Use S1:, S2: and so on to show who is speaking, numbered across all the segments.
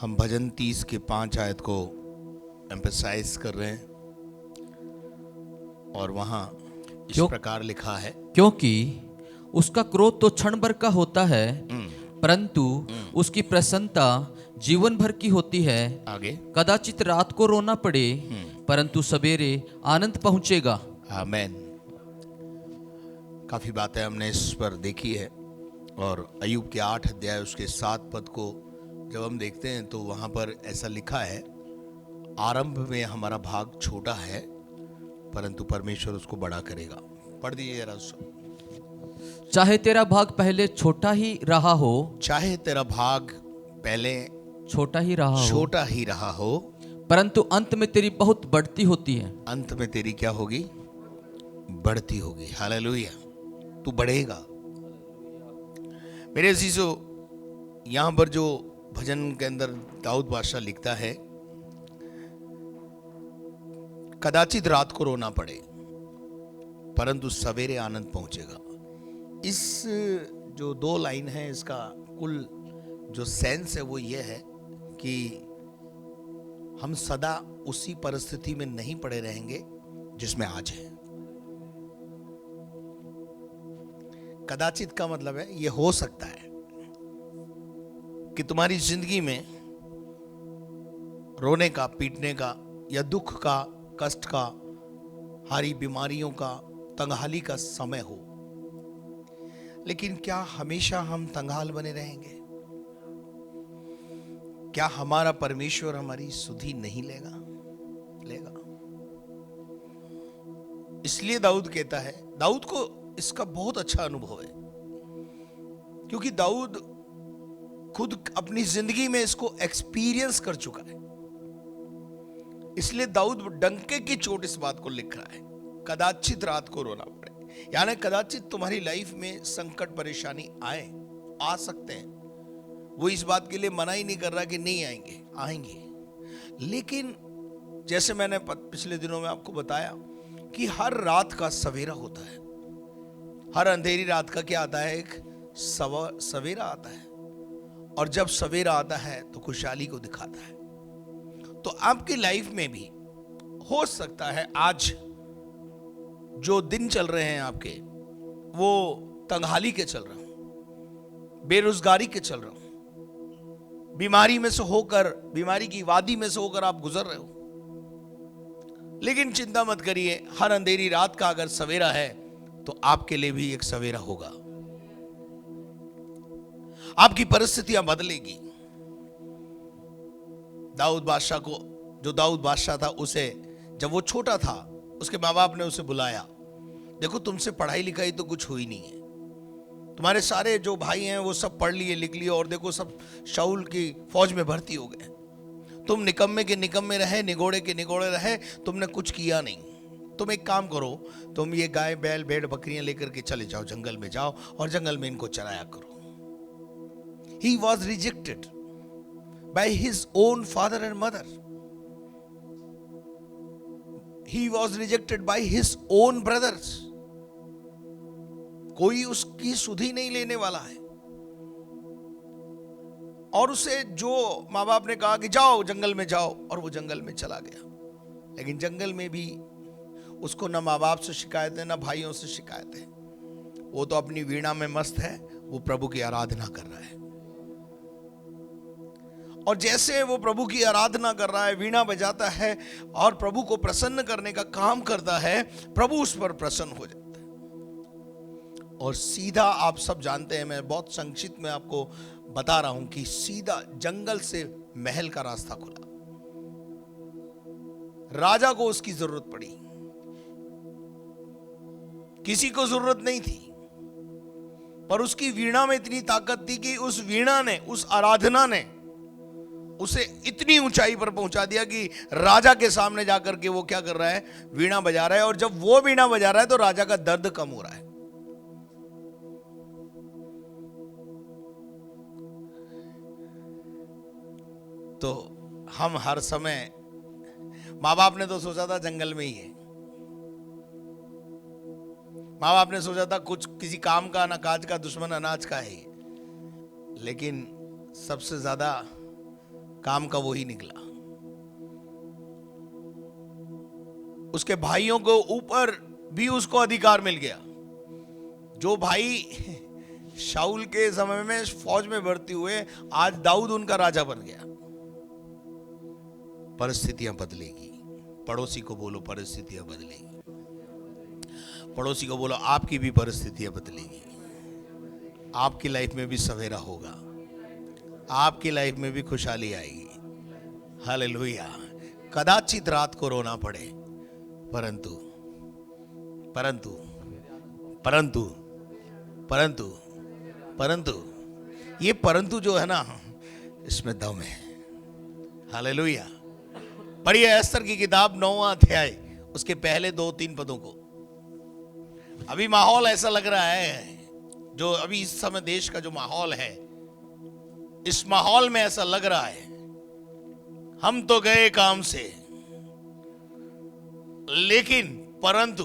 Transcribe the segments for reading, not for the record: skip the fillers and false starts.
S1: हम भजन 30 के 5 आयत को एम्फसाइज कर रहे हैं और वहाँ इस
S2: क्यों?
S1: प्रकार लिखा है।
S2: क्योंकि उसका क्रोध तो क्षण भर का होता है, परंतु उसकी प्रसन्नता जीवन भर की होती है।
S1: आगे
S2: कदाचित रात को रोना पड़े, परंतु सवेरे आनंद पहुंचेगा।
S1: आमेन। काफ़ी बातें हमने इस पर देखी है और अय्यूब के 8 अध्याय उसके 7 पद को जब हम देखते हैं तो वहाँ पर ऐसा लिखा है, आरंभ में हमारा भाग छोटा है परंतु परमेश्वर उसको बड़ा करेगा। पढ़ दीजिए जरा उसको।
S2: चाहे तेरा भाग पहले छोटा ही रहा हो,
S1: चाहे तेरा भाग पहले
S2: छोटा ही रहा हो,
S1: छोटा ही रहा हो,
S2: परंतु अंत में तेरी बहुत बढ़ती होती है।
S1: अंत में तेरी क्या होगी? बढ़ती होगी। हालेलुया। तू बढ़ेगा। मेरे अजीजों, यहाँ पर जो भजन के अंदर दाऊद बादशाह लिखता है, कदाचित रात को रोना पड़े परंतु सवेरे आनंद पहुंचेगा। इस जो 2 लाइन है इसका कुल जो सेंस है वो ये है कि हम सदा उसी परिस्थिति में नहीं पड़े रहेंगे जिसमें आज है। कदाचित का मतलब है ये हो सकता है कि तुम्हारी जिंदगी में रोने का, पीटने का या दुख का, कष्ट का, हारी बीमारियों का, तंगहाली का समय हो, लेकिन क्या हमेशा हम तंगहाल बने रहेंगे? क्या हमारा परमेश्वर हमारी सुधि नहीं लेगा? लेगा। इसलिए दाऊद कहता है, दाऊद को इसका बहुत अच्छा अनुभव है क्योंकि दाऊद खुद अपनी जिंदगी में इसको एक्सपीरियंस कर चुका है। इसलिए दाऊद डंके की चोट इस बात को लिख रहा है, कदाचित रात को रोना पड़े। यानी कदाचित तुम्हारी लाइफ में संकट परेशानी आए, आ सकते हैं। वो इस बात के लिए मना ही नहीं कर रहा कि नहीं आएंगे, आएंगे। लेकिन जैसे मैंने पिछले दिनों में आपको बताया कि हर रात का सवेरा होता है। हर अंधेरी रात का क्या आता है? एक सवेरा आता है। और जब सवेरा आता है तो खुशहाली को दिखाता है। तो आपकी लाइफ में भी हो सकता है आज जो दिन चल रहे हैं आपके, वो तंगहाली के चल रहे हो, बेरोजगारी के चल रहे हो, बीमारी में से होकर, बीमारी की वादी में से होकर आप गुजर रहे हो। लेकिन चिंता मत करिए, हर अंधेरी रात का अगर सवेरा है तो आपके लिए भी एक सवेरा होगा। आपकी परिस्थितियां बदलेगी। दाऊद बादशाह को, जो दाऊद बादशाह था, उसे जब वो छोटा था उसके माँ बाप ने उसे बुलाया, देखो तुमसे पढ़ाई लिखाई तो कुछ हुई नहीं है, तुम्हारे सारे जो भाई हैं वो सब पढ़ लिए लिख लिए और देखो सब शाऊल की फौज में भर्ती हो गए, तुम निकम्मे के निकम्मे रहे, निगोड़े के निगोड़े रहे, तुमने कुछ किया नहीं। तुम एक काम करो, तुम ये गाय बैल भेड़ बकरियां लेकर के चले जाओ, जंगल में जाओ और जंगल में इनको चराया करो। He was rejected by his own father and mother. He was rejected by his own brothers. कोई उसकी सुधि नहीं लेने वाला है। और उसे जो माँ बाप ने कहा कि जाओ जंगल में जाओ, और वो जंगल में चला गया। लेकिन जंगल में भी उसको ना माँ बाप से शिकायत है ना भाइयों से शिकायत है। वो तो अपनी वीणा में मस्त है, वो प्रभु की आराधना कर रहा है। और जैसे वो प्रभु की आराधना कर रहा है, वीणा बजाता है और प्रभु को प्रसन्न करने का काम करता है, प्रभु उस पर प्रसन्न हो जाता है। और सीधा, आप सब जानते हैं, मैं बहुत संक्षिप्त में आपको बता रहा हूं कि सीधा जंगल से महल का रास्ता खुला। राजा को उसकी जरूरत पड़ी, किसी को जरूरत नहीं थी, पर उसकी वीणा में इतनी ताकत थी कि उस वीणा ने, उस आराधना ने उसे इतनी ऊंचाई पर पहुंचा दिया कि राजा के सामने जाकर के वो क्या कर रहा है? वीणा बजा रहा है। और जब वो वीणा बजा रहा है तो राजा का दर्द कम हो रहा है। तो हम हर समय, माँ बाप ने तो सोचा था जंगल में ही है, माँ बाप ने सोचा था कुछ किसी काम का ना काज का, दुश्मन अनाज का है। लेकिन सबसे ज्यादा काम का वो ही निकला। उसके भाइयों को ऊपर भी उसको अधिकार मिल गया। जो भाई शाऊल के समय में फौज में भर्ती हुए, आज दाऊद उनका राजा बन गया। परिस्थितियां बदलेगी। पड़ोसी को बोलो परिस्थितियां बदलेगी। पड़ोसी को बोलो आपकी भी परिस्थितियां बदलेगी। आपकी लाइफ में भी सवेरा होगा, आपकी लाइफ में भी खुशहाली आएगी। हालेलुया। कदाचित रात को रोना पड़े, परंतु परंतु परंतु परंतु परंतु ये परंतु जो है ना, इसमें दम है। हालेलुया। पढ़िए एस्तर की किताब 9वां अध्याय, उसके पहले 2-3 पदों को। अभी माहौल ऐसा लग रहा है, जो अभी इस समय देश का जो माहौल है, इस माहौल में ऐसा लग रहा है हम तो गए काम से, लेकिन परंतु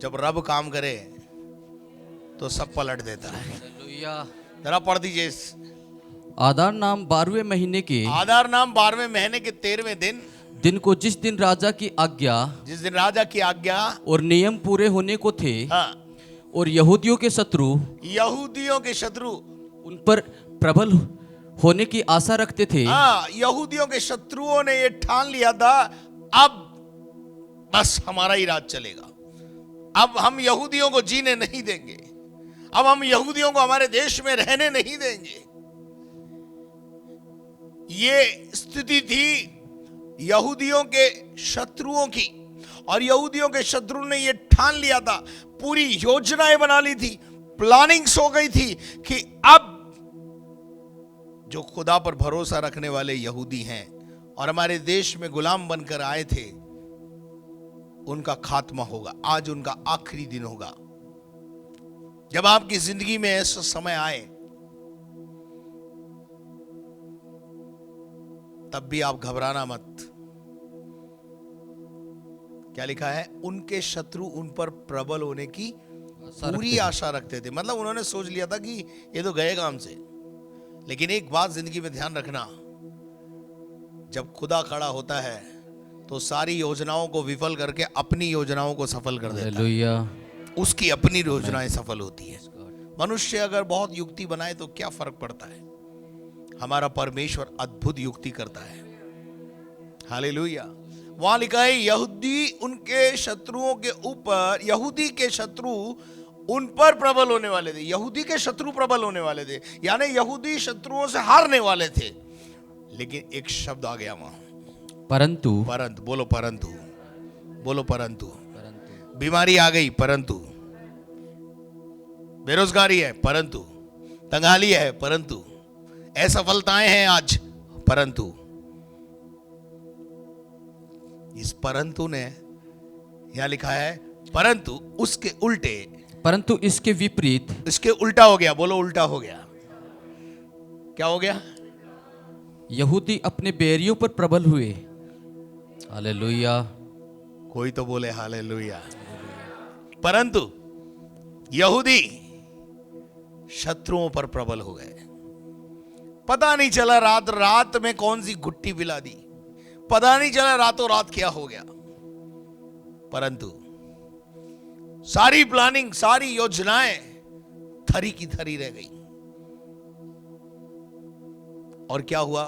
S1: जब रब काम करे तो सब पलट देता है।
S2: हालेलुया।
S1: जरा पढ़ दीजिए।
S2: आदार नाम 12वें महीने के
S1: आदार नाम 12वें महीने के 13वें दिन
S2: को, जिस दिन राजा की आज्ञा
S1: जिस दिन राजा की आज्ञा
S2: और नियम पूरे होने को थे,
S1: हाँ,
S2: और यहूदियों के शत्रु उन पर प्रबल होने की आशा रखते थे,
S1: हाँ, यहूदियों के शत्रुओं ने ये ठान लिया था, अब बस हमारा ही राज चलेगा, अब हम यहूदियों को जीने नहीं देंगे, अब हम यहूदियों को हमारे देश में रहने नहीं देंगे। ये स्थिति थी यहूदियों के शत्रुओं की, और यहूदियों के शत्रु ने ये ठान लिया था, पूरी योजनाएं बना ली थी, प्लानिंग्स हो गई थी कि अब जो खुदा पर भरोसा रखने वाले यहूदी हैं और हमारे देश में गुलाम बनकर आए थे, उनका खात्मा होगा। आज उनका आखिरी दिन होगा। जब आपकी जिंदगी में ऐसा समय आए, तब भी आप घबराना मत। क्या लिखा है? उनके शत्रु उन पर प्रबल होने की पूरी आशा रखते थे। मतलब उन्होंने सोच लिया था कि ये तो गए काम से। लेकिन एक बात जिंदगी में ध्यान रखना, जब खुदा खड़ा होता है तो सारी योजनाओं को विफल करके अपनी योजनाओं को सफल कर देता है। उसकी अपनी योजनाएं सफल होती है। मनुष्य अगर बहुत युक्ति बनाए तो क्या फर्क पड़ता है? हमारा परमेश्वर अद्भुत युक्ति करता है। हालेलुया। वहां लिखा है यहूदी उनके शत्रुओं के ऊपर, यहूदी के शत्रु उन पर प्रबल होने वाले थे। यहूदी के शत्रु प्रबल होने वाले थे, यानी यहूदी शत्रुओं से हारने वाले थे। लेकिन एक शब्द आ गया वहां,
S2: परंतु।
S1: परंतु बोलो, परंतु बोलो, परंतु। बीमारी आ गई, परंतु बेरोजगारी है, परंतु तंगाली है, परंतु असफलताएं हैं आज, परंतु इस परंतु ने यहां लिखा है परंतु उसके उल्टे,
S2: परंतु इसके विपरीत,
S1: इसके उल्टा हो गया। बोलो उल्टा हो गया। क्या हो गया?
S2: यहूदी अपने बैरियों पर प्रबल हुए। हालेलुया।
S1: कोई तो बोले हालेलुया। परंतु यहूदी शत्रुओं पर प्रबल हो गए। पता नहीं चला रात रात में कौन सी गुट्टी पिला दी, पता नहीं चला रातों रात क्या हो गया, परंतु सारी प्लानिंग, सारी योजनाएं थरी की थरी रह गई। और क्या हुआ?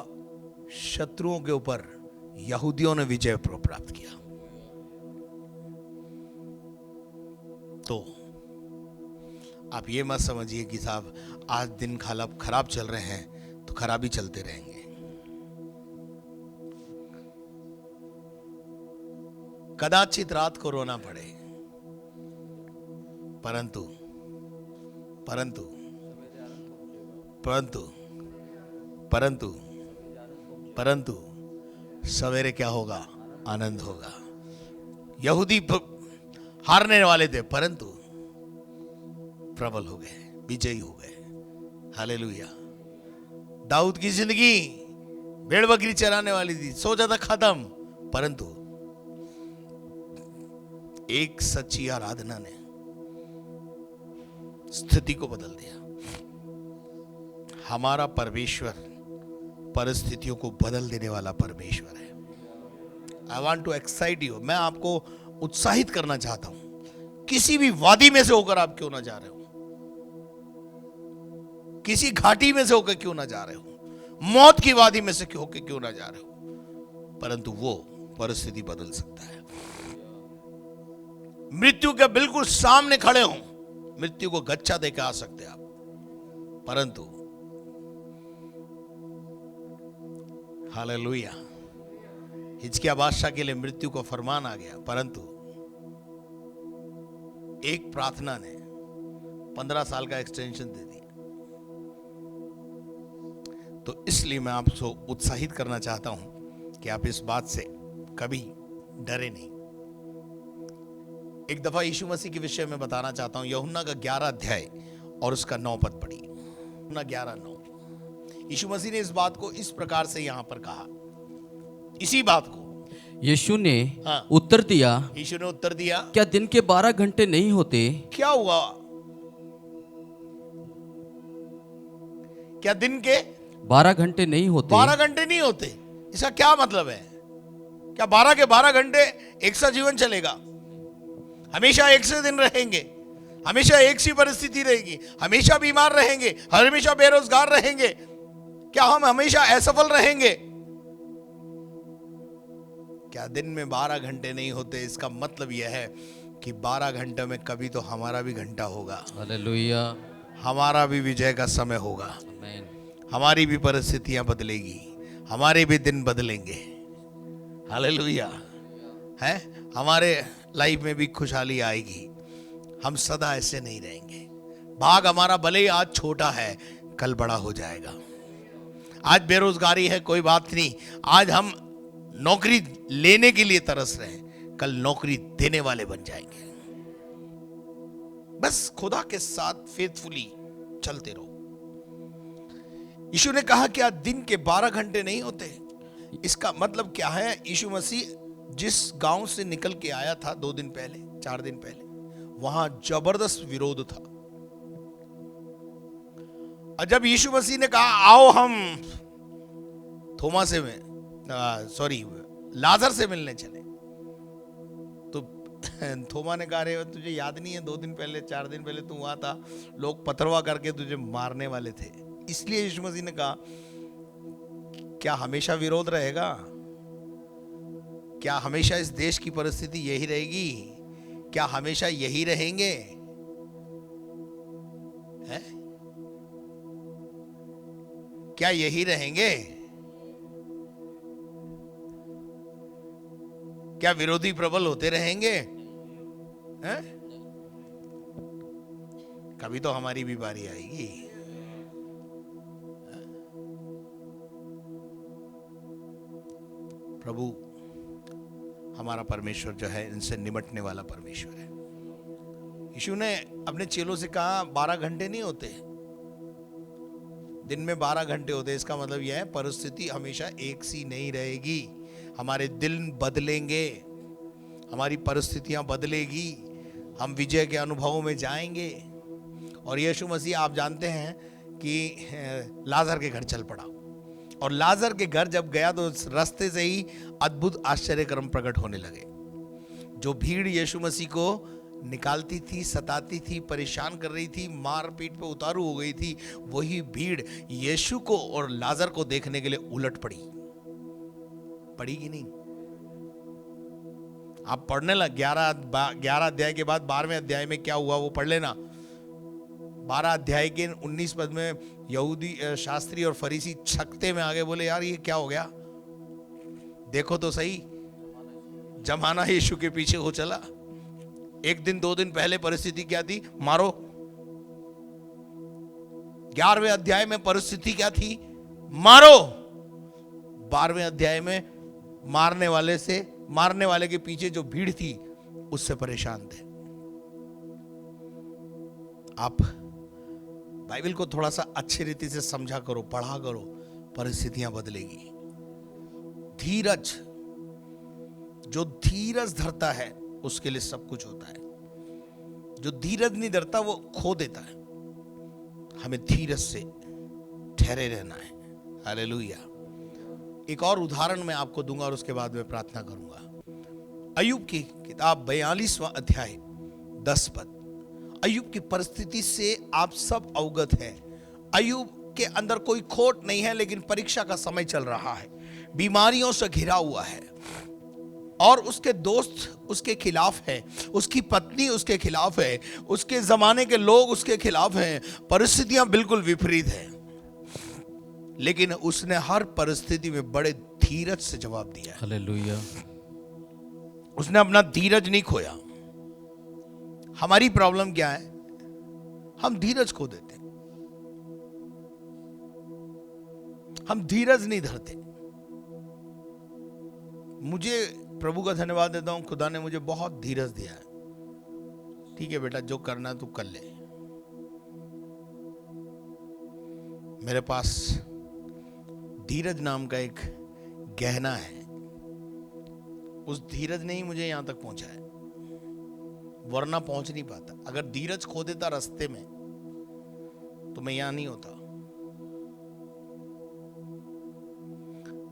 S1: शत्रुओं के ऊपर यहूदियों ने विजय प्राप्त किया। तो आप ये मत समझिए कि साहब आज दिन खराब चल रहे हैं तो खराब ही चलते रहेंगे। कदाचित रात को रोना पड़े, परंतु परंतु परंतु परंतु परंतु सवेरे क्या होगा? आनंद होगा। यहूदी हारने वाले थे, परंतु प्रबल हो गए, विजयी हो गए। हालेलुया। दाऊद की जिंदगी भेड़ बकरी चराने वाली थी, सोचा था खत्म, परंतु एक सच्ची आराधना ने स्थिति को बदल दिया। हमारा परमेश्वर परिस्थितियों को बदल देने वाला परमेश्वर है। I want to excite you, मैं आपको उत्साहित करना चाहता हूं। किसी भी वादी में से होकर आप क्यों ना जा रहे हो, किसी घाटी में से होकर क्यों ना जा रहे हो, मौत की वादी में से होकर क्यों ना जा रहे हो, परंतु वो परिस्थिति बदल सकता है। मृत्यु के बिल्कुल सामने खड़े हो, मृत्यु को गच्चा देकर आ सकते आप, परंतु हालेलुया, हिजकिय्याह बादशाह के लिए मृत्यु को फरमान आ गया, परंतु एक प्रार्थना ने 15 साल का एक्सटेंशन दे दिया। तो इसलिए मैं आपको उत्साहित करना चाहता हूं कि आप इस बात से कभी डरे नहीं। एक दफा यीशु मसीह के विषय में बताना चाहता हूं। यूहन्ना का 11 अध्याय और उसका 9 पद पढ़िए। यूहन्ना 11:9। यीशु मसीह ने इस बात को इस प्रकार से यहां पर कहा, इसी बात को
S2: यीशु ने
S1: हाँ।
S2: उत्तर दिया,
S1: यीशु ने उत्तर दिया,
S2: क्या दिन के 12 घंटे नहीं होते?
S1: क्या हुआ, क्या दिन के
S2: 12 घंटे नहीं होते?
S1: 12 घंटे नहीं होते? इसका क्या मतलब है? क्या 12 के 12 घंटे एक सा जीवन चलेगा? हमेशा एक से दिन रहेंगे, हमेशा एक सी परिस्थिति रहेगी, हमेशा बीमार रहेंगे, हमेशा बेरोजगार रहेंगे? क्या हम हमेशा असफल रहेंगे? क्या दिन में 12 घंटे नहीं होते? इसका मतलब यह है कि 12 घंटे में कभी तो हमारा भी घंटा होगा,
S2: हालेलुया,
S1: हमारा भी विजय का समय होगा,
S2: आमीन।
S1: हमारी भी परिस्थितियां बदलेगी, हमारे भी दिन बदलेंगे, हालेलुया, है, हमारे लाइफ में भी खुशहाली आएगी। हम सदा ऐसे नहीं रहेंगे। भाग हमारा भले ही आज छोटा है, कल बड़ा हो जाएगा। आज बेरोजगारी है, कोई बात नहीं, आज हम नौकरी लेने के लिए तरस रहे हैं, कल नौकरी देने वाले बन जाएंगे। बस खुदा के साथ फेथफुली चलते रहो। यीशु ने कहा क्या दिन के 12 घंटे नहीं होते? इसका मतलब क्या है? यीशु मसीह जिस गांव से निकल के आया था 2 दिन पहले, 4 दिन पहले, वहां जबरदस्त विरोध था। और जब यीशु मसीह ने कहा आओ हम थोमा से में लाजर से मिलने चले, तो थोमा ने कहा रे तुझे याद नहीं है 2 दिन पहले 4 दिन पहले तू वहां था, लोग पथरवा करके तुझे मारने वाले थे। इसलिए यीशु मसीह ने कहा क्या हमेशा विरोध रहेगा? क्या हमेशा इस देश की परिस्थिति यही रहेगी? क्या हमेशा यही रहेंगे? है? क्या यही रहेंगे? क्या विरोधी प्रबल होते रहेंगे? हैं? कभी तो हमारी भी बारी आएगी। प्रभु हमारा परमेश्वर जो है इनसे निमटने वाला परमेश्वर है। यीशु ने अपने चेलों से कहा 12 घंटे नहीं होते, दिन में 12 घंटे होते। इसका मतलब यह है परिस्थिति हमेशा एक सी नहीं रहेगी, हमारे दिन बदलेंगे, हमारी परिस्थितियां बदलेगी, हम विजय के अनुभवों में जाएंगे। और यीशु मसीह आप जानते हैं कि लाजर के घर चल पड़ा, और लाजर के घर जब गया तो रास्ते से ही अद्भुत आश्चर्यक्रम प्रकट होने लगे। जो भीड़ यीशु मसीह को निकालती थी, सताती थी, परेशान कर रही थी, मार पीट पे उतारू हो गई थी, वही भीड़ यीशु को और लाजर को देखने के लिए उलट पड़ी कि नहीं? आप पढ़ने लग 11 अध्याय के बाद 12वें अध्याय में क्या हुआ वो पढ़ लेना। 12 अध्याय के 19 पद में यहूदी शास्त्री और फरीसी छकते में आगे बोले यार ये क्या हो गया, देखो तो सही, जमाना यीशु के पीछे हो चला। 1 दिन 2 दिन पहले परिस्थिति क्या थी? मारो। 11वें अध्याय में परिस्थिति क्या थी? मारो। 12वें अध्याय में मारने वाले के पीछे जो भीड़ थी उससे परेशान थे। आप बाइबल को थोड़ा सा अच्छी रीति से समझा करो, पढ़ा करो, परिस्थितियां बदलेगी। धीरज, जो धीरज धरता है उसके लिए सब कुछ होता है। जो धीरज नहीं धरता वो खो देता है। हमें धीरज से ठहरे रहना है। हालेलुया। एक और उदाहरण मैं आपको दूंगा और उसके बाद मैं प्रार्थना करूंगा। अय्यूब की किताब 42वां अध्याय 10 पद। अय्यूब की परिस्थिति से आप सब अवगत हैं। अय्यूब के अंदर कोई खोट नहीं है, लेकिन परीक्षा का समय चल रहा है, बीमारियों से घिरा हुआ है और उसके दोस्त उसके खिलाफ है, उसकी पत्नी उसके खिलाफ है, उसके जमाने के लोग उसके खिलाफ हैं, परिस्थितियां बिल्कुल विपरीत हैं। लेकिन उसने हर परिस्थिति में बड़े धीरज से जवाब दिया है।
S2: हालेलुया।
S1: उसने अपना धीरज नहीं खोया। हमारी प्रॉब्लम क्या है? हम धीरज खो देते हैं, हम धीरज नहीं धरते। मुझे प्रभु का धन्यवाद देता हूं, खुदा ने मुझे बहुत धीरज दिया है। ठीक है बेटा, जो करना है तू कर ले। मेरे पास धीरज नाम का एक गहना है। उस धीरज ने ही मुझे यहां तक पहुंचाया, वरना पहुंच नहीं पाता। अगर धीरज खो देता रास्ते में तो मैं यहां नहीं होता।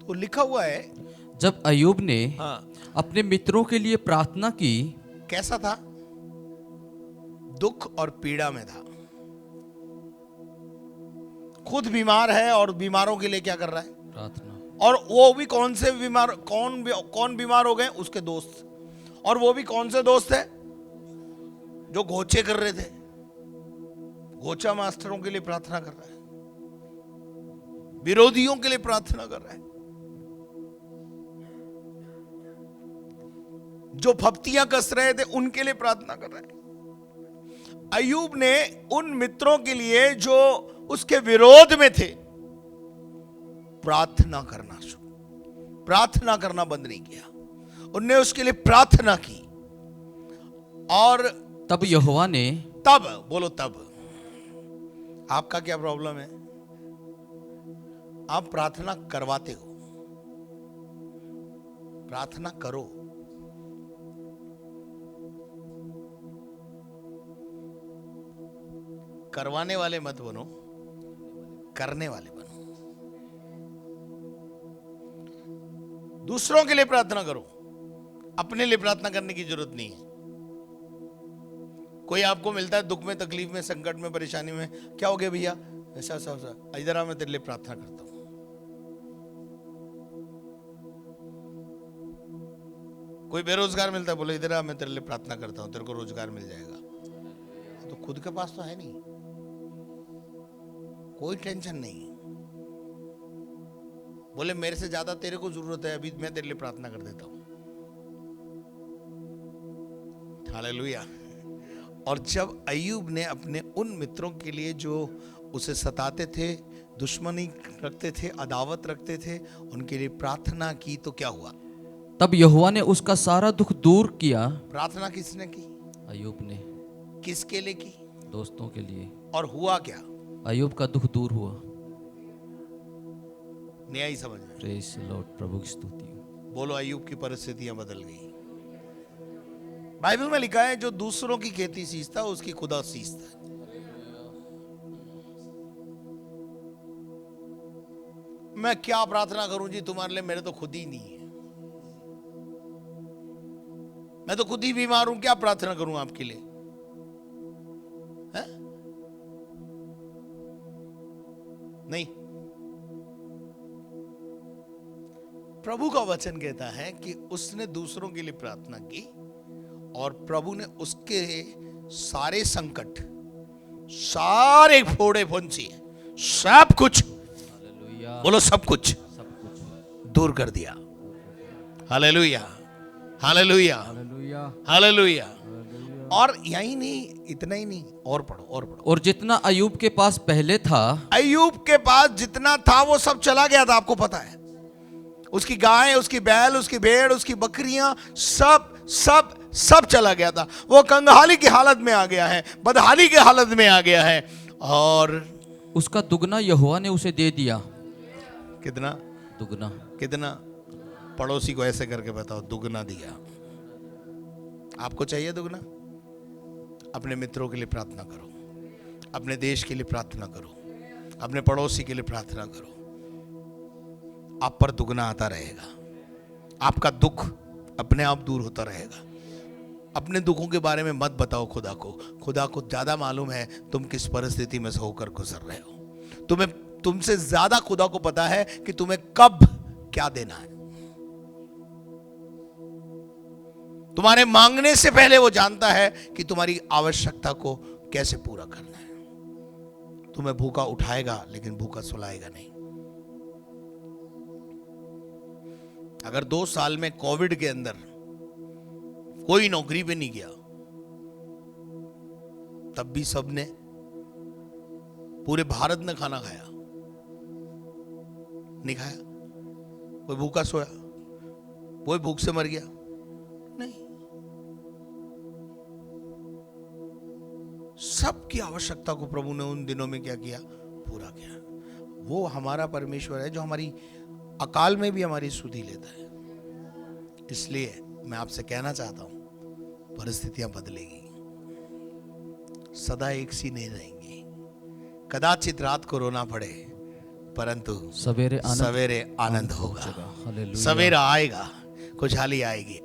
S1: तो लिखा हुआ है,
S2: जब अय्यूब ने
S1: हाँ,
S2: अपने मित्रों के लिए प्रार्थना की,
S1: कैसा था? दुख और पीड़ा में था। खुद बीमार है और बीमारों के लिए क्या कर रहा है?
S2: प्रार्थना।
S1: और वो भी कौन से बीमार, कौन बीमार हो गए? उसके दोस्त। और वो भी कौन से दोस्त है? जो घोचे कर रहे थे। घोचा मास्टरों के लिए प्रार्थना कर रहा है, विरोधियों के लिए प्रार्थना कर रहा है, जो फप्तियां कस रहे थे उनके लिए प्रार्थना कर रहा है। अय्यूब ने उन मित्रों के लिए जो उसके विरोध में थे प्रार्थना करना बंद नहीं किया। उनने उसके लिए प्रार्थना की। और
S2: तब यहोवा ने,
S1: तब बोलो तब। आपका क्या प्रॉब्लम है? आप प्रार्थना करवाते हो। प्रार्थना करो। करवाने वाले मत बनो, करने वाले बनो। दूसरों के लिए प्रार्थना करो, अपने लिए प्रार्थना करने की जरूरत नहीं है। कोई आपको मिलता है दुख में, तकलीफ में, संकट में, परेशानी में, क्या हो गया भैया? ऐसा ऐसा, इधर आ, मैं तेरे लिए प्रार्थना करता हूं। कोई बेरोजगार मिलता है, बोले इधर आ, मैं तेरे लिए प्रार्थना करता हूं, तेरे को रोजगार मिल जाएगा। तो खुद के पास तो है नहीं, कोई टेंशन नहीं। बोले मेरे से ज्यादा तेरे को जरूरत है, अभी मैं तेरे लिए प्रार्थना कर देता हूं। हालेलुया। और जब अय्यूब ने अपने उन मित्रों के लिए जो उसे सताते थे, दुश्मनी रखते थे, अदावत रखते थे, उनके लिए प्रार्थना की तो क्या हुआ?
S2: तब यहोवा ने उसका सारा दुख दूर किया।
S1: प्रार्थना किसने की?
S2: अय्यूब ने।
S1: किसके लिए की?
S2: दोस्तों के लिए।
S1: और हुआ क्या?
S2: अय्यूब का दुख दूर हुआ।
S1: नहीं आई समझ में?
S2: प्रेज द लॉर्ड, प्रभु की स्तुति हो।
S1: बोलो अय्यूब की परिस्थितियां बदल गई। बाइबल में लिखा है, जो दूसरों की खेती सींचता है उसकी खुदा सींचता है। मैं क्या प्रार्थना करूं जी तुम्हारे लिए? मेरे तो खुद ही नहीं है, मैं तो खुद ही बीमार हूं, क्या प्रार्थना करूं आपके लिए? है? नहीं। प्रभु का वचन कहता है कि उसने दूसरों के लिए प्रार्थना की और प्रभु ने उसके सारे संकट, सारे फोड़े फुंसी, सब कुछ, बोलो सब कुछ दूर कर दिया। Hallelujah, hallelujah, hallelujah. और यही नहीं, इतना ही नहीं, और पढ़ो, और पढ़ो।
S2: और जितना अय्यूब के पास पहले था,
S1: अय्यूब के पास जितना था वो सब चला गया था। आपको पता है, उसकी गाय, उसकी बैल, उसकी भेड़, उसकी बकरियां, सब सब सब चला गया था। वो कंगाली की हालत में आ गया है, बदहाली की हालत में आ गया है। और
S2: उसका दुगना यहोवा ने उसे दे दिया।
S1: कितना?
S2: दुगना।
S1: कितना? पड़ोसी को ऐसे करके बताओ, दुगना दिया। आपको चाहिए दुगना? अपने मित्रों के लिए प्रार्थना करो, अपने देश के लिए प्रार्थना करो, अपने पड़ोसी के लिए प्रार्थना करो। आप पर दुगना आता रहेगा। आपका दुख अपने आप दूर होता रहेगा। अपने दुखों के बारे में मत बताओ खुदा को। खुदा को ज्यादा मालूम है तुम किस परिस्थिति में से होकर गुजर रहे हो। तुमसे ज्यादा खुदा को पता है कि तुम्हें कब क्या देना है। तुम्हारे मांगने से पहले वो जानता है कि तुम्हारी आवश्यकता को कैसे पूरा करना है। तुम्हें भूखा उठाएगा लेकिन भूखा सुलाएगा नहीं। अगर 2 साल में कोविड के अंदर कोई नौकरी पे नहीं गया, तब भी सबने, पूरे भारत ने खाना खाया, नहीं खाया? कोई भूखा सोया? कोई भूख से मर गया? नहीं। सबकी आवश्यकता को प्रभु ने उन दिनों में क्या किया? पूरा किया। वो हमारा परमेश्वर है जो हमारी अकाल में भी हमारी सुधि लेता है। इसलिए मैं आपसे कहना चाहता हूं, परिस्थितियां बदलेगी, सदा एक सी नहीं रहेंगी। कदाचित रात को रोना पड़े, परंतु
S2: सवेरे
S1: आनंद होगा।
S2: हालेलुया।
S1: सवेरा आएगा, खुशहाली आएगी।